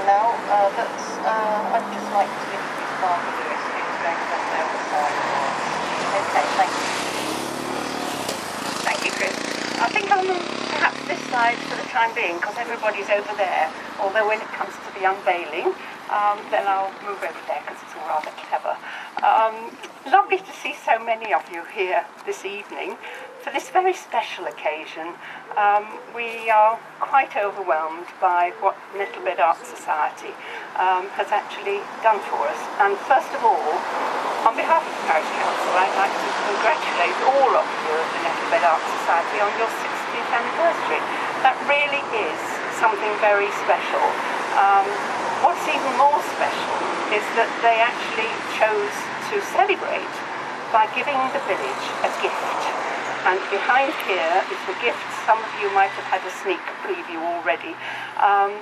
now that I'd just like to introduce Barbara Lewis, who's going to let know the side of ours. Okay, thank you. Thank you, Chris. I think I'll move perhaps this side for the time being, because everybody's over there, although when it comes to the unveiling, then I'll move over there because it's all rather clever. Lovely to see so many of you here this evening for this very special occasion. We are quite overwhelmed by what Nettlebed Art Society has actually done for us. And first of all, on behalf of the Parish Council, I'd like to congratulate all of you at the Nettlebed Art Society on your 60th anniversary. That really is something very special. What's even more special is that they actually chose to celebrate by giving the village a gift. And behind here is the gift. Some of you might have had a sneak preview already,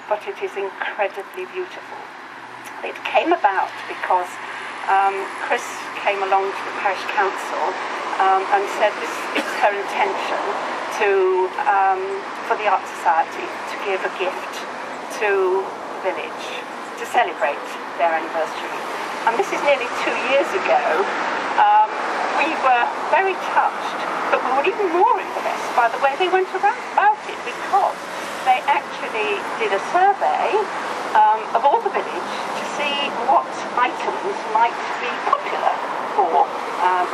but it is incredibly beautiful. It came about because Chris came along to the Parish Council and said it's her intention to, for the Art Society to give a gift to the village to celebrate their anniversary. And this is nearly 2 years ago. We were very touched, but we were even more impressed by the way they went about it, because they actually did a survey of all the village to see what items might be popular for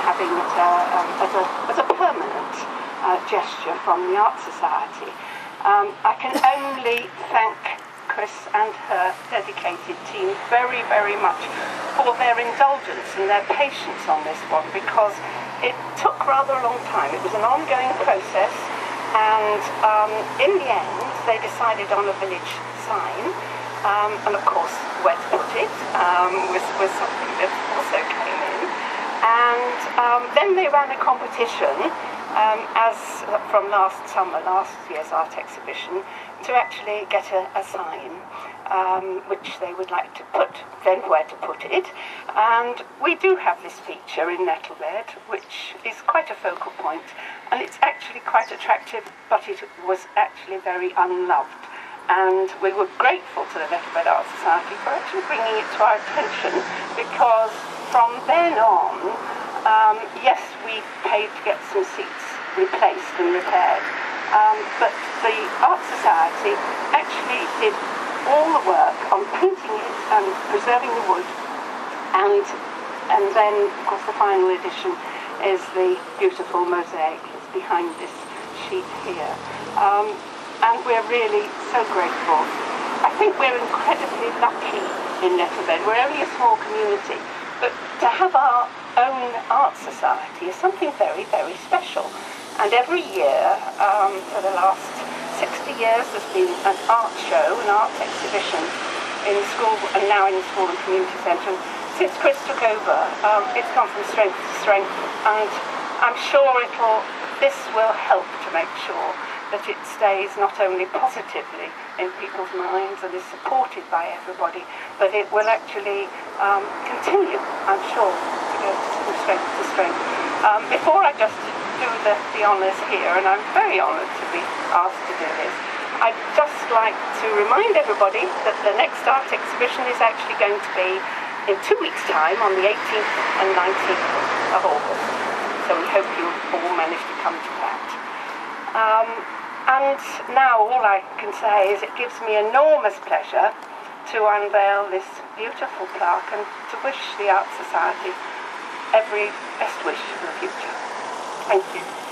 having it as a permanent gesture from the Art Society. I can only thank Chris and her dedicated team very, very much for their indulgence and their patience on this one, because it took rather a long time. It was an ongoing process, and in the end they decided on a village sign, and of course where to put it was something that also came in. And then they ran a competition as from last year's art exhibition, to actually get a sign which they would like to put, then where to put it. And we do have this feature in Nettlebed, which is quite a focal point, and it's actually quite attractive, but it was actually very unloved. And we were grateful to the Nettlebed Art Society for actually bringing it to our attention, because from then on, yes, we paid to get some seats replaced and repaired, but the Art Society actually did all the work on painting it and preserving the wood, and then of course the final edition is the beautiful mosaic that's behind this sheet here. And we're really so grateful. I think we're incredibly lucky in Nettlebed. We're only a small community, but to have our own art society is something very, very special. And every year, for the last 60 years, there's been an art show, an art exhibition in the school, and now in the school and community centre. And since Chris took over, it's gone from strength to strength, and I'm sure this will help to make sure that it stays not only positively in people's minds and is supported by everybody, but it will actually continue, I'm sure, to go from strength to strength. Before I just do the honours here, and I'm very honoured to be asked to do this, I'd just like to remind everybody that the next art exhibition is actually going to be in 2 weeks' time, on the 18th and 19th of August. So we hope you all manage to come to that. And now all I can say is it gives me enormous pleasure to unveil this beautiful plaque and to wish the Art Society every best wish for the future. Thank you.